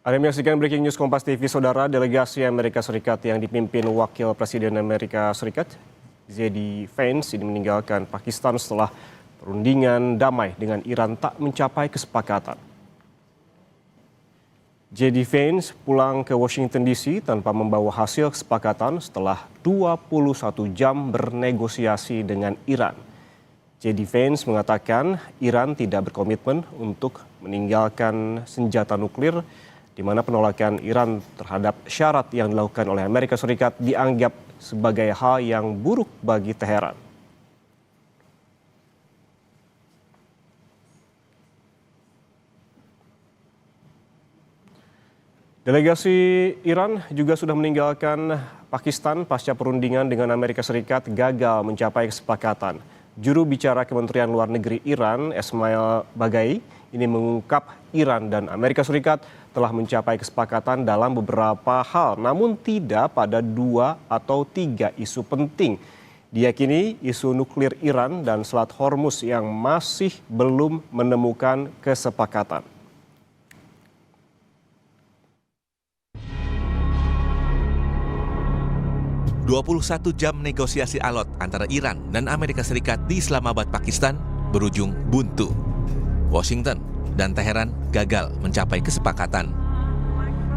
Anda menyaksikan Breaking News Kompas TV, Saudara. Delegasi Amerika Serikat yang dipimpin Wakil Presiden Amerika Serikat, J.D. Vance, ini meninggalkan Pakistan setelah perundingan damai dengan Iran tak mencapai kesepakatan. J.D. Vance pulang ke Washington DC tanpa membawa hasil kesepakatan setelah 21 jam bernegosiasi dengan Iran. J.D. Vance mengatakan Iran tidak berkomitmen untuk meninggalkan senjata nuklir, di mana penolakan Iran terhadap syarat yang dilakukan oleh Amerika Serikat dianggap sebagai hal yang buruk bagi Teheran. Delegasi Iran juga sudah meninggalkan Pakistan pasca perundingan dengan Amerika Serikat gagal mencapai kesepakatan. Juru bicara Kementerian Luar Negeri Iran, Ismail Baghai, ini mengungkap Iran dan Amerika Serikat telah mencapai kesepakatan dalam beberapa hal, namun tidak pada 2 atau 3 isu penting. Diyakini isu nuklir Iran dan Selat Hormuz yang masih belum menemukan kesepakatan. "21 jam negosiasi alot antara Iran dan Amerika Serikat di Islamabad, Pakistan berujung buntu. Washington dan Teheran gagal mencapai kesepakatan.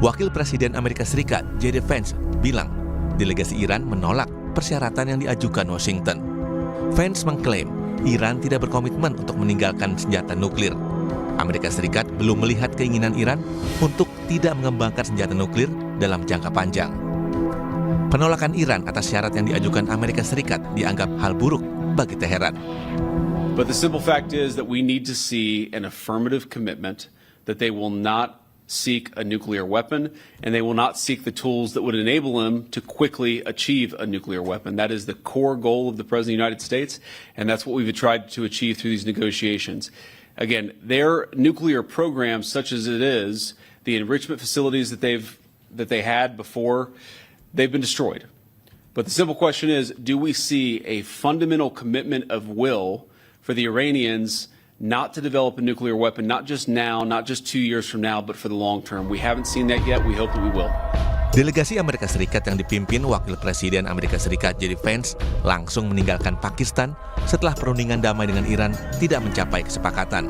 Wakil Presiden Amerika Serikat, J.D. Vance, bilang delegasi Iran menolak persyaratan yang diajukan Washington. Vance mengklaim Iran tidak berkomitmen untuk meninggalkan senjata nuklir. Amerika Serikat belum melihat keinginan Iran untuk tidak mengembangkan senjata nuklir dalam jangka panjang. Penolakan Iran atas syarat yang diajukan Amerika Serikat dianggap hal buruk bagi Teheran. But the simple fact is that we need to see an affirmative commitment that they will not seek a nuclear weapon and they will not seek the tools that would enable them to quickly achieve a nuclear weapon. That is the core goal of the President of the United States, and that's what we've tried to achieve through these negotiations. Again, their nuclear program, such as it is, the enrichment facilities that they had before, they've been destroyed. But the simple question is, do we see a fundamental commitment of will for the Iranians not to develop a nuclear weapon, not just now, not just 2 years from now, but for the long term? We haven't seen that yet. We hope that we will. Delegasi Amerika Serikat yang dipimpin Wakil Presiden Amerika Serikat J.D. Vance langsung meninggalkan Pakistan setelah perundingan damai dengan Iran tidak mencapai kesepakatan.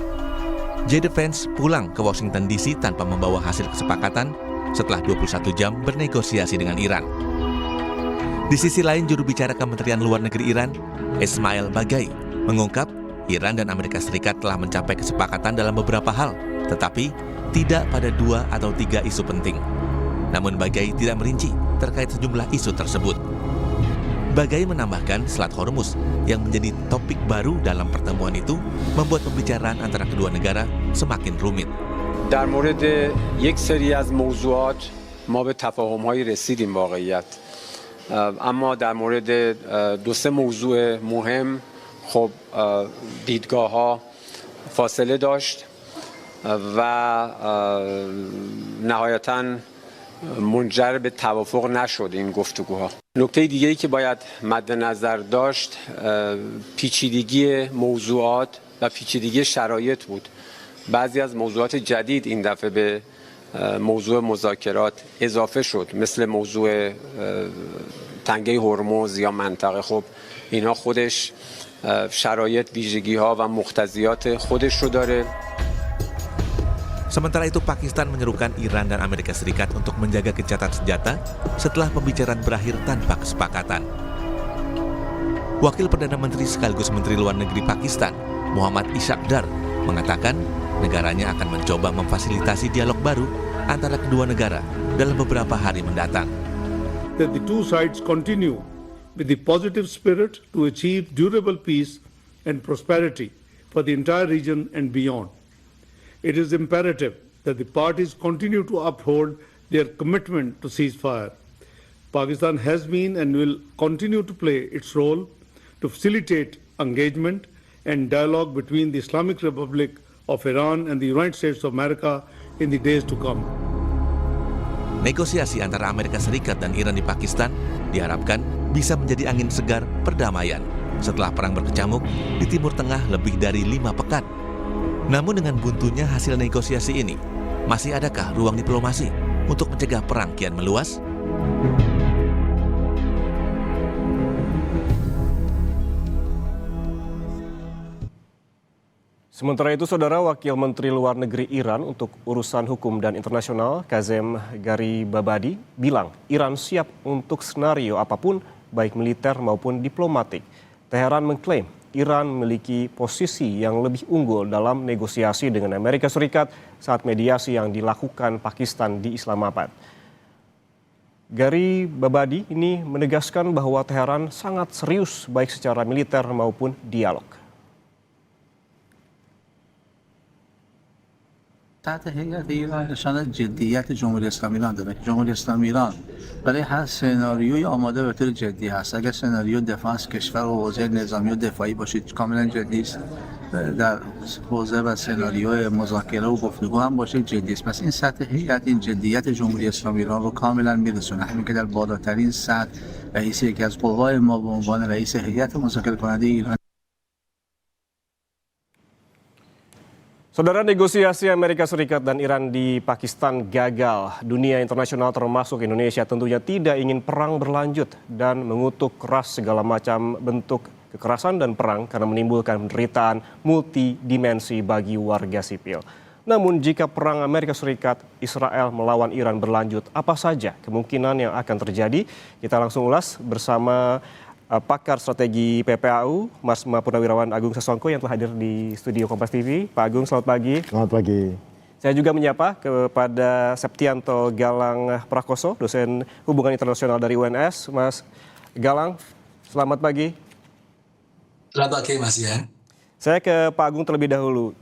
J.D. Vance pulang ke Washington DC tanpa membawa hasil kesepakatan setelah 21 jam bernegosiasi dengan Iran. Di sisi lain, juru bicara Kementerian Luar Negeri Iran, Ismail Baghai, mengungkap Iran dan Amerika Serikat telah mencapai kesepakatan dalam beberapa hal, tetapi tidak pada 2 atau 3 isu penting. Namun Baghai tidak merinci terkait sejumlah isu tersebut. Baghai menambahkan Selat Hormuz yang menjadi topik baru dalam pertemuan itu membuat pembicaraan antara kedua negara semakin rumit. در مورد یک سری از موضوعات ما به تفاهم‌هایی رسیدیم واقعیت، اما در مورد 2-3 موضوع مهم خب دیدگاه‌ها فاصله داشت و نهایتاً منجر به توافق نشد این گفتگوها. نکته دیگه‌ای که باید مد نظر داشت پیچیدگی موضوعات و پیچیدگی شرایط بود. بعضی از موضوعات جدید این دفعه به موضوع مذاکرات اضافه شد، مثل موضوع تنگه هرمز یا منطقه. خب اینا خودش شرایط، ویژگی‌ها و مقتضیات خودش رو داره. Sementara itu, Pakistan menyerukan Iran dan Amerika Serikat untuk menjaga gencatan senjata setelah pembicaraan berakhir tanpa kesepakatan. Wakil Perdana Menteri sekaligus Menteri Luar Negeri Pakistan, Muhammad Ishaq Dar, mengatakan negaranya akan mencoba memfasilitasi dialog baru antara kedua negara dalam beberapa hari mendatang. That the two sides continue with the positive spirit to achieve durable peace and prosperity for the entire region and beyond. It is imperative that the parties continue to uphold their commitment to ceasefire. Pakistan has been and will continue to play its role to facilitate engagement and dialogue between the Islamic Republic of Iran and the United States of America in the days to come. Negosiasi antara Amerika Serikat dan Iran di Pakistan diharapkan bisa menjadi angin segar perdamaian setelah perang berkecamuk di Timur Tengah lebih dari 5 pekan. Namun dengan buntunya hasil negosiasi ini, Masih adakah ruang diplomasi untuk mencegah perang kian meluas? Sementara itu, Saudara, Wakil Menteri Luar Negeri Iran untuk urusan hukum dan internasional, Kazem Garibabadi, bilang Iran siap untuk skenario apapun, baik militer maupun diplomatik. Teheran mengklaim Iran memiliki posisi yang lebih unggul dalam negosiasi dengan Amerika Serikat saat mediasi yang dilakukan Pakistan di Islamabad. Garibabadi ini menegaskan bahwa Teheran sangat serius baik secara militer maupun dialog. سطح هیئت ایران نشان جدیت جمهوری اسلامی ایران داره. جمهوری اسلامی ایران برای هر سناریوی آماده به طور جدی هست. اگر سناریو دفاع از کشور و حوزه نظامی و دفاعی باشید کاملا جدی است. در حوزه و سناریو مذاکره و گفتگو هم باشه جدی است. پس این سطح هیئت این جدیت جمهوری اسلامی ایران رو کاملا میرسونه. همین که در بالاترین سطح رئیس یکی از قوای ما به عنوان رئیس هیئت مذاکره کننده ایران. Saudara, negosiasi Amerika Serikat dan Iran di Pakistan gagal. Dunia internasional termasuk Indonesia tentunya tidak ingin perang berlanjut dan mengutuk keras segala macam bentuk kekerasan dan perang karena menimbulkan penderitaan multidimensi bagi warga sipil. Namun jika perang Amerika Serikat Israel melawan Iran berlanjut, apa saja kemungkinan yang akan terjadi? Kita langsung ulas bersama pakar strategi PPAU, Mas Purnawirawan Agung Sasongko yang telah hadir di studio Kompas TV. Pak Agung, selamat pagi. Selamat pagi. Saya juga menyapa kepada Septianto Galang Prakoso, dosen hubungan internasional dari UNS. Mas Galang, selamat pagi. Selamat pagi, Mas Ian. Saya ke Pak Agung terlebih dahulu.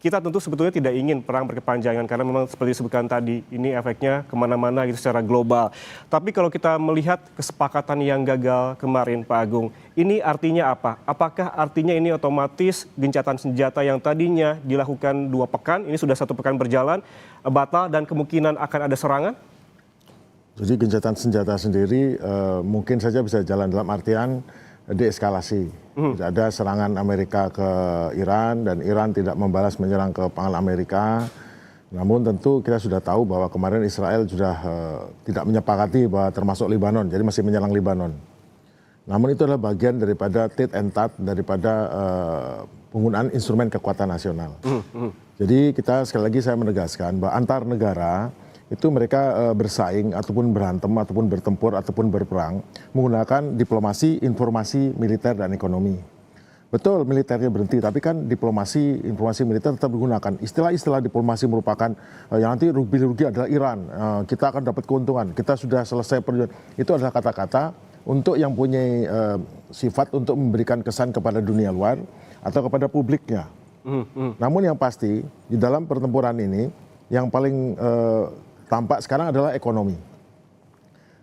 Kita tentu sebetulnya tidak ingin perang berkepanjangan karena memang seperti disebutkan tadi, ini efeknya kemana-mana gitu secara global. Tapi kalau kita melihat kesepakatan yang gagal kemarin, Pak Agung, ini artinya apa? Apakah artinya ini otomatis gencatan senjata yang tadinya dilakukan 2 pekan, ini sudah 1 pekan berjalan, batal dan kemungkinan akan ada serangan? Jadi gencatan senjata sendiri mungkin saja bisa jalan dalam artian deeskalasi. Tidak ada serangan Amerika ke Iran dan Iran tidak membalas menyerang ke pangkalan Amerika. Namun tentu kita sudah tahu bahwa kemarin Israel sudah tidak menyepakati bahwa termasuk Lebanon, jadi masih menyerang Lebanon. Namun itu adalah bagian daripada tit and tat daripada penggunaan instrumen kekuatan nasional. Jadi kita sekali lagi saya menegaskan bahwa antar negara itu mereka bersaing ataupun berantem ataupun bertempur ataupun berperang menggunakan diplomasi, informasi, militer dan ekonomi. Betul militernya berhenti, tapi kan diplomasi, informasi militer tetap digunakan. Istilah-istilah diplomasi merupakan yang nanti rugi adalah Iran, kita akan dapat keuntungan, kita sudah selesai perjuangan. Itu adalah kata-kata untuk yang punya sifat untuk memberikan kesan kepada dunia luar atau kepada publiknya. Namun yang pasti di dalam pertempuran ini yang paling tampak sekarang adalah ekonomi.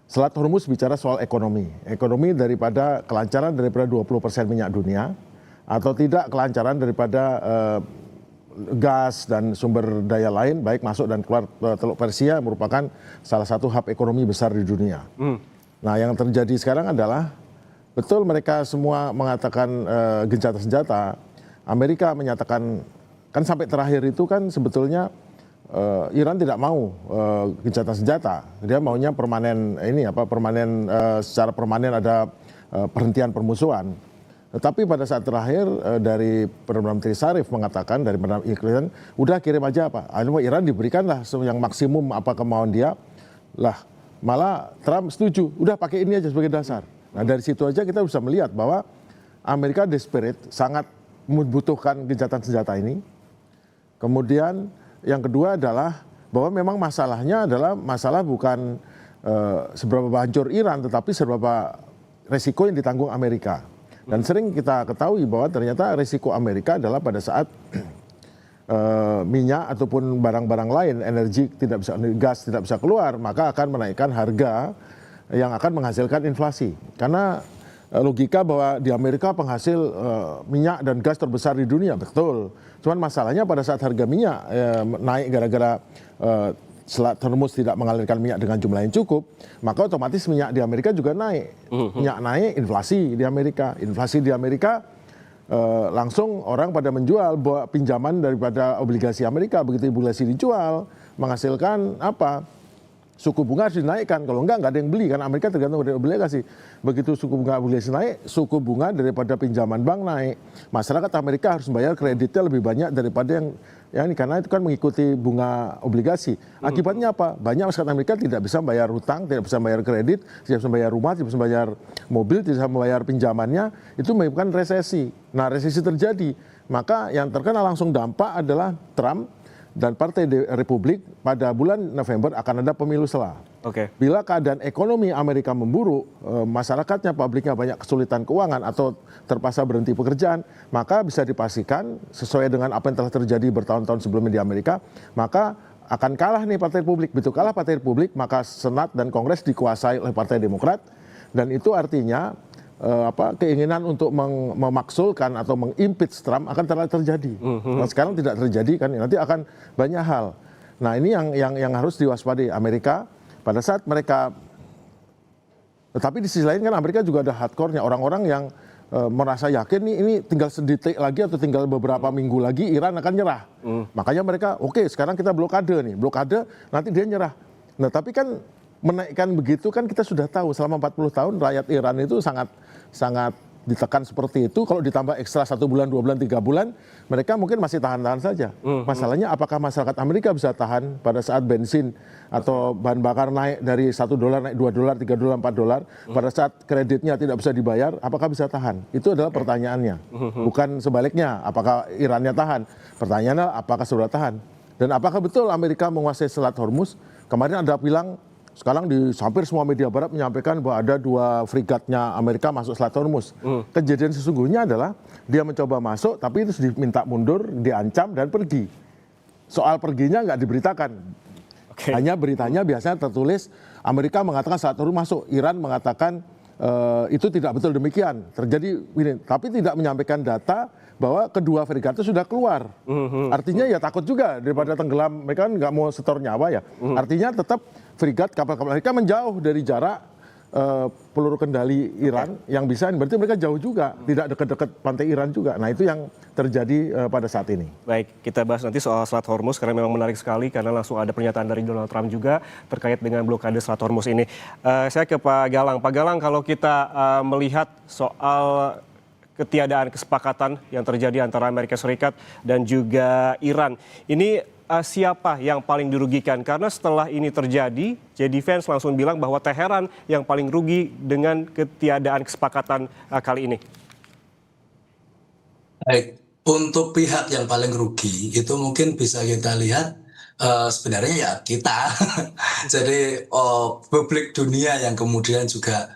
Selat Hormuz bicara soal ekonomi. Ekonomi daripada kelancaran daripada 20% minyak dunia atau tidak kelancaran daripada gas dan sumber daya lain baik masuk dan keluar Teluk Persia merupakan salah satu hub ekonomi besar di dunia. Nah, yang terjadi sekarang adalah betul mereka semua mengatakan gencatan senjata. Amerika menyatakan kan sampai terakhir itu kan sebetulnya Iran tidak mau gencatan senjata, dia maunya permanen secara permanen ada perhentian permusuhan. Tetapi pada saat terakhir dari Perdana Menteri Zarif mengatakan dari Perdana Menteri udah kirim aja apa, Iran diberikanlah yang maksimum apa kemauan dia, lah malah Trump setuju, udah pakai ini aja sebagai dasar. Nah dari situ aja kita bisa melihat bahwa Amerika desperate, sangat membutuhkan gencatan senjata ini. Kemudian yang kedua adalah bahwa memang masalahnya adalah masalah bukan seberapa hancur Iran, tetapi seberapa resiko yang ditanggung Amerika. Dan sering kita ketahui bahwa ternyata resiko Amerika adalah pada saat minyak ataupun barang-barang lain, energi tidak bisa, gas tidak bisa keluar, maka akan menaikkan harga yang akan menghasilkan inflasi. Karena logika bahwa di Amerika penghasil minyak dan gas terbesar di dunia, betul. Cuman masalahnya pada saat harga minyak naik gara-gara Selat Hormuz tidak mengalirkan minyak dengan jumlah yang cukup, maka otomatis minyak di Amerika juga naik. Minyak naik, inflasi di Amerika. Inflasi di Amerika langsung orang pada menjual bahwa pinjaman daripada obligasi Amerika. Begitu obligasi dijual, menghasilkan apa? Suku bunga harus dinaikkan, kalau enggak ada yang beli, karena Amerika tergantung dari obligasi. Begitu suku bunga obligasi naik, suku bunga daripada pinjaman bank naik. Masyarakat Amerika harus membayar kreditnya lebih banyak daripada yang ini, karena itu kan mengikuti bunga obligasi. Akibatnya apa? Banyak masyarakat Amerika tidak bisa membayar hutang, tidak bisa membayar kredit, tidak bisa membayar rumah, tidak bisa membayar mobil, tidak bisa membayar pinjamannya, itu menyebabkan resesi. Nah, resesi terjadi, maka yang terkena langsung dampak adalah Trump dan Partai Republik. Pada bulan November akan ada pemilu sela. Bila keadaan ekonomi Amerika memburuk, masyarakatnya, publiknya banyak kesulitan keuangan atau terpaksa berhenti pekerjaan, maka bisa dipastikan sesuai dengan apa yang telah terjadi bertahun-tahun sebelumnya di Amerika, maka akan kalah nih Partai Republik. Begitu kalah Partai Republik, maka Senat dan Kongres dikuasai oleh Partai Demokrat, dan itu artinya keinginan untuk memaksulkan atau mengimpeach Trump akan terjadi. Nah, sekarang tidak terjadi kan, nanti akan banyak hal. Nah, ini yang harus diwaspadai Amerika pada saat mereka. Tetapi di sisi lain kan Amerika juga ada hardcore-nya, orang-orang yang merasa yakin ini tinggal sedetik lagi atau tinggal beberapa minggu lagi Iran akan nyerah. Makanya mereka oke, sekarang kita blokade nanti dia nyerah. Nah, tapi kan menaikkan begitu kan kita sudah tahu selama 40 tahun rakyat Iran itu sangat ditekan seperti itu. Kalau ditambah ekstra 1 bulan, 2 bulan, 3 bulan, mereka mungkin masih tahan-tahan saja. Masalahnya apakah masyarakat Amerika bisa tahan pada saat bensin atau bahan bakar naik dari $1 naik $2, $3, $4, pada saat kreditnya tidak bisa dibayar, apakah bisa tahan? Itu adalah pertanyaannya. Bukan sebaliknya, apakah Irannya tahan? Pertanyaannya apakah sudah tahan? Dan apakah betul Amerika menguasai Selat Hormuz? Kemarin ada bilang, sekarang di hampir semua media barat menyampaikan bahwa ada 2 frigatnya Amerika masuk Selat Hormuz. Kejadian sesungguhnya adalah dia mencoba masuk, tapi itu diminta mundur, diancam dan pergi. Soal perginya nggak diberitakan. Hanya beritanya biasanya tertulis Amerika mengatakan Selat Hormuz masuk, Iran mengatakan itu tidak betul demikian. Terjadi ini, tapi tidak menyampaikan data bahwa kedua fregat itu sudah keluar. Artinya ya takut juga daripada tenggelam, mereka kan nggak mau setor nyawa ya. Artinya tetap fregat, kapal-kapal mereka menjauh dari jarak peluru kendali Iran yang bisa, berarti mereka jauh juga, tidak dekat-dekat pantai Iran juga. Nah, itu yang terjadi pada saat ini. Baik, kita bahas nanti soal Selat Hormuz karena memang menarik sekali, karena langsung ada pernyataan dari Donald Trump juga terkait dengan blokade Selat Hormuz ini. Saya ke Pak Galang. Pak Galang, kalau kita melihat soal ketiadaan kesepakatan yang terjadi antara Amerika Serikat dan juga Iran, ini siapa yang paling dirugikan? Karena setelah ini terjadi, J.D. Vance langsung bilang bahwa Teheran yang paling rugi dengan ketiadaan kesepakatan kali ini. Baik, untuk pihak yang paling rugi itu mungkin bisa kita lihat sebenarnya ya kita. Jadi publik dunia yang kemudian juga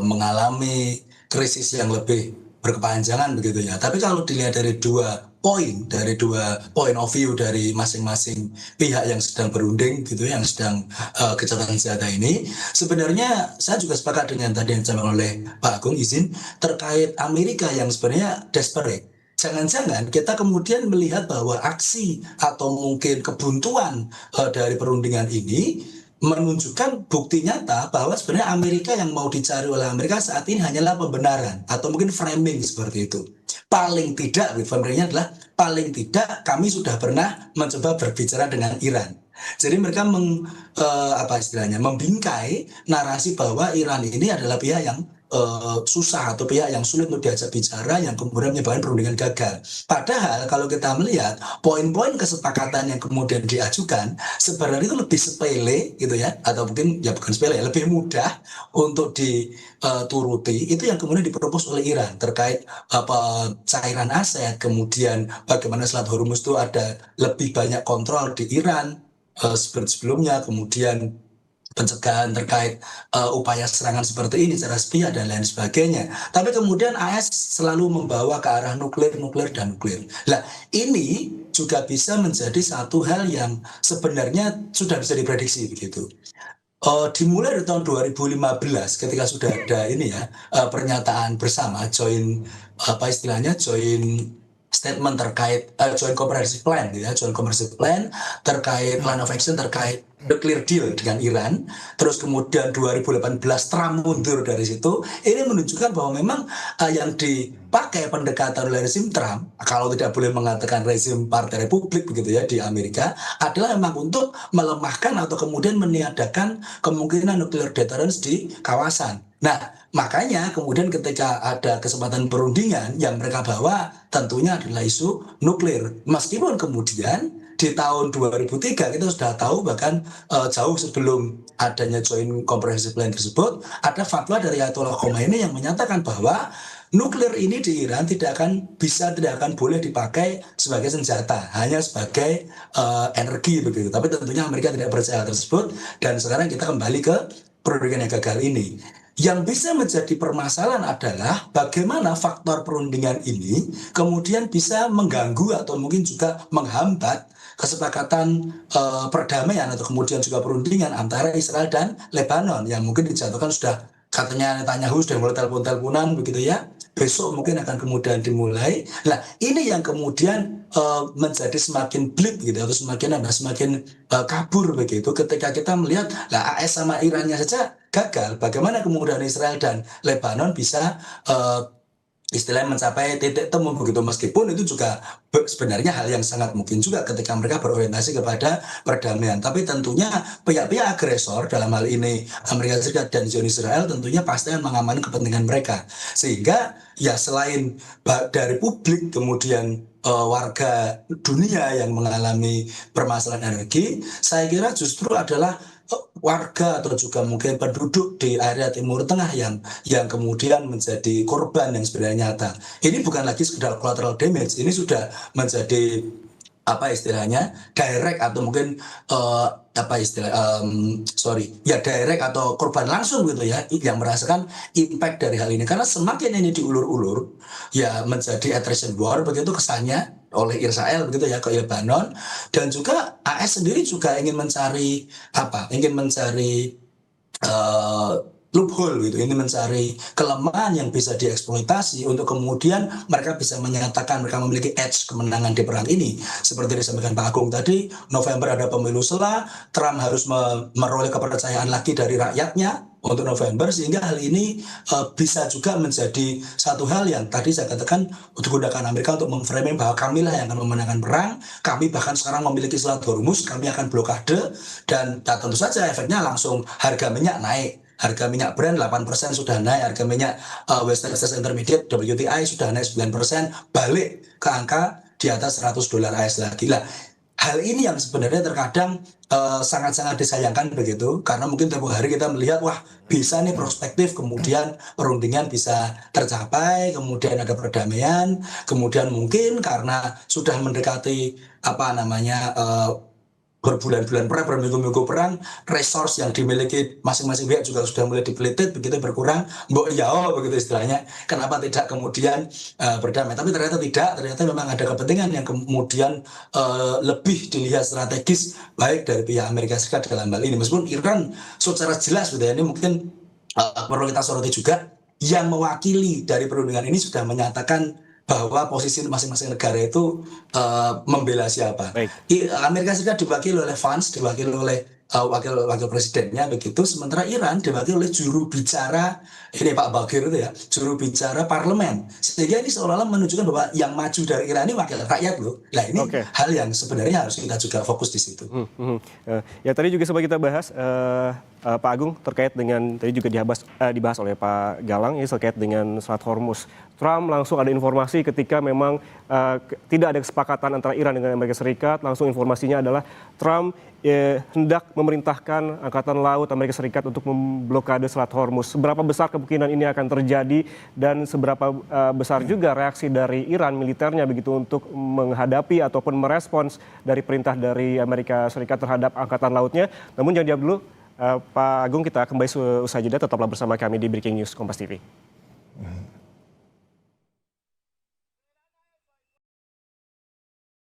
mengalami krisis yang lebih berkepanjangan begitu ya. Tapi kalau dilihat dari dua point of view dari masing-masing pihak yang sedang berunding gitu, yang sedang gencatan senjata ini, sebenarnya saya juga sepakat dengan tadi yang disampaikan oleh Pak Agung izin terkait Amerika yang sebenarnya desperate. Jangan-jangan kita kemudian melihat bahwa aksi atau mungkin kebuntuan dari perundingan ini menunjukkan bukti nyata bahwa sebenarnya Amerika yang mau dicari oleh Amerika saat ini hanyalah pembenaran atau mungkin framing seperti itu. Paling tidak, framingnya adalah paling tidak kami sudah pernah mencoba berbicara dengan Iran. Jadi mereka membingkai narasi bahwa Iran ini adalah pihak yang susah atau pihak yang sulit untuk diajak bicara, yang kemudian menyebabkan perundingan gagal. Padahal kalau kita melihat poin-poin kesepakatan yang kemudian diajukan sebenarnya itu lebih sepele gitu ya, atau mungkin ya bukan sepele, lebih mudah untuk dituruti. Itu yang kemudian dipropos oleh Iran terkait cairan aset, kemudian bagaimana Selat Hormuz itu ada lebih banyak kontrol di Iran seperti sebelumnya, kemudian pencegahan terkait upaya serangan seperti ini secara sepihak dan lain sebagainya. Tapi kemudian AS selalu membawa ke arah nuklir. Nah, ini juga bisa menjadi satu hal yang sebenarnya sudah bisa diprediksi begitu. Dimulai dari tahun 2015 ketika sudah ada ini ya pernyataan bersama joint statement terkait joint comprehensive plan gitu ya, joint comprehensive plan terkait plan of action terkait nuclear deal dengan Iran, terus kemudian 2018 Trump mundur dari situ, ini menunjukkan bahwa memang yang dipakai pendekatan oleh rezim Trump, kalau tidak boleh mengatakan rezim Partai Republik begitu ya di Amerika, adalah memang untuk melemahkan atau kemudian meniadakan kemungkinan nuclear deterrence di kawasan. Nah, makanya kemudian ketika ada kesempatan perundingan yang mereka bawa tentunya adalah isu nuklir. Meskipun kemudian di tahun 2003 kita sudah tahu bahkan jauh sebelum adanya Joint Comprehensive Plan tersebut ada fatwa dari Ayatollah Khomeini yang menyatakan bahwa nuklir ini di Iran tidak akan boleh dipakai sebagai senjata, hanya sebagai energi begitu. Tapi tentunya Amerika tidak percaya hal tersebut dan sekarang kita kembali ke perundingan yang gagal ini. Yang bisa menjadi permasalahan adalah bagaimana faktor perundingan ini kemudian bisa mengganggu atau mungkin juga menghambat kesepakatan perdamaian atau kemudian juga perundingan antara Israel dan Lebanon yang mungkin dijatuhkan sudah katanya Netanyahu sudah mulai telepon-teleponan begitu ya. Besok mungkin akan kemudian dimulai. Nah, ini yang kemudian menjadi semakin blip gitu atau semakin kabur begitu ketika kita melihat lah AS sama Irannya saja gagal. Bagaimana kemudian Israel dan Lebanon bisa istilahnya mencapai titik temu begitu, meskipun itu juga sebenarnya hal yang sangat mungkin juga ketika mereka berorientasi kepada perdamaian. Tapi tentunya pihak-pihak agresor dalam hal ini Amerika Serikat dan Zionis Israel tentunya pasti akan mengamankan kepentingan mereka. Sehingga ya selain dari publik kemudian warga dunia yang mengalami permasalahan energi, saya kira justru adalah warga atau juga mungkin penduduk di area Timur Tengah yang kemudian menjadi korban yang sebenarnya nyata. Ini bukan lagi sekedar collateral damage, ini sudah menjadi apa istilahnya direct atau mungkin direct atau korban langsung gitu ya yang merasakan impact dari hal ini, karena semakin ini diulur-ulur ya menjadi attrition war begitu kesannya oleh Israel begitu ya ke Lebanon, dan juga AS sendiri juga ingin mencari loophole gitu, ini mencari kelemahan yang bisa dieksploitasi untuk kemudian mereka bisa menyatakan mereka memiliki edge kemenangan di perang ini. Seperti disampaikan Pak Agung tadi, November ada pemilu sela, Trump harus meroleh kepercayaan lagi dari rakyatnya untuk November, sehingga hal ini bisa juga menjadi satu hal yang tadi saya katakan digunakan Amerika untuk memframing bahwa kamilah yang akan memenangkan perang, kami bahkan sekarang memiliki Selat Hormuz, kami akan blokade, dan tentu saja efeknya langsung harga minyak naik. Harga minyak Brent 8% sudah naik, harga minyak West Texas Intermediate WTI sudah naik 9%, balik ke angka di atas $100 AS lagi. Lah, hal ini yang sebenarnya terkadang sangat-sangat disayangkan begitu, karena mungkin tempoh hari kita melihat wah bisa nih perspektif kemudian perundingan bisa tercapai, kemudian ada perdamaian, kemudian mungkin karena sudah mendekati berbulan-bulan perang, berminggu-minggu perang, resource yang dimiliki masing-masing pihak juga sudah mulai dipelitit, begitu berkurang, mbok yao begitu istilahnya, kenapa tidak kemudian berdamai. Tapi ternyata tidak, ternyata memang ada kepentingan yang kemudian lebih dilihat strategis baik dari pihak Amerika Serikat dalam hal ini. Meskipun Iran secara jelas gitu ya, ini mungkin perlu kita soroti juga, yang mewakili dari perundingan ini sudah menyatakan bahwa posisi masing-masing negara itu membela siapa. Amerika Serikat diwakili oleh Vance, diwakili oleh wakil presidennya begitu, sementara Iran diwakili oleh juru bicara ini Pak Bagir itu ya, juru bicara parlemen, sehingga ini seolah-olah menunjukkan bahwa yang maju dari Iran ini wakil rakyat loh. Nah ini hal yang sebenarnya harus kita juga fokus di situ. Ya tadi juga sempat kita bahas Pak Agung terkait dengan tadi juga dibahas oleh Pak Galang ini terkait dengan Selat Hormuz. Trump langsung ada informasi ketika memang tidak ada kesepakatan antara Iran dengan Amerika Serikat, langsung informasinya adalah Trump hendak memerintahkan Angkatan Laut Amerika Serikat untuk memblokade Selat Hormuz. Seberapa besar kemungkinan ini akan terjadi dan seberapa besar juga reaksi dari Iran militernya begitu untuk menghadapi ataupun merespons dari perintah dari Amerika Serikat terhadap Angkatan Lautnya. Namun jangan dijawab dulu Pak Agung, kita kembali usai jeda, tetaplah bersama kami di Breaking News Kompas TV.